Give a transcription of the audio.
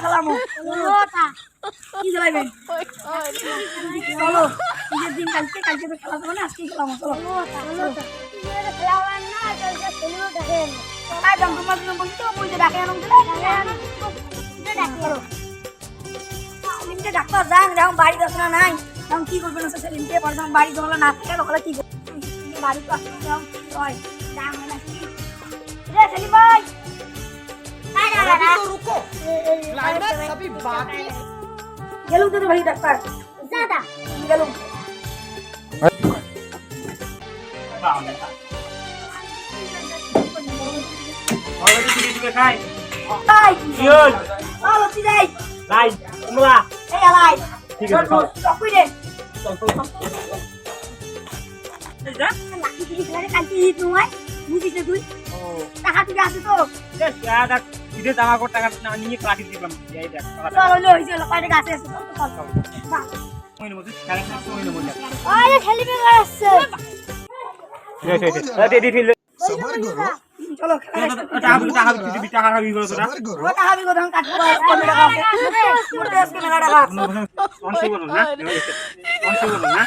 খেলামো কি খেলাইবেন চলো ঈদের দিন কালকে তো খেলা যাবে না আজকে খেলামো চলো তোমার জন্য বলছি তো বলতে ডাকে আনো সেলিমকে ডাক্তার যান যখন বাড়ি দশরা নাই তখন কি করবেন সেলিমকে পরে যখন বাড়ি দশরা না থাকে তখন কি করবেন বাড়ি তো আসতে হয় সেলিম ভাই अभी तो रुको क्लाइमैक्स अभी बाकी है গেলুম তো ভাই ডাক্তার দাদা গেলুম অলরেডি কিছু দিবে খাই তাই ইয়ল চলো তুই যাই লাই তোমরা এই আলাই ঠিক আছে চল চকুই রে চল এই যা লাকি তুই ঘরে কালকে ঈদ নয় বুঝিস না তুই ও টাকা তুই আছে তো দেখ দাদা ঈদে জামা কাপড় টাকা না নিয়ে ক্লাসে দিলাম এই দেখ চল হলো হইছে কয়টা গাছে আছে চল চল বাহ ওই নমতে খেলা ওই নমতে আরে খেলিবে আসছে দে ফিল सबर करो চলো টাকা দিবি টাকা খাবি করে তোরা सबर करो টাকা বিগো ধন কাটবো ক্যামেরা আছে মোটে আজকে মেলা টাকা অনসই করুন না অনসই করুন না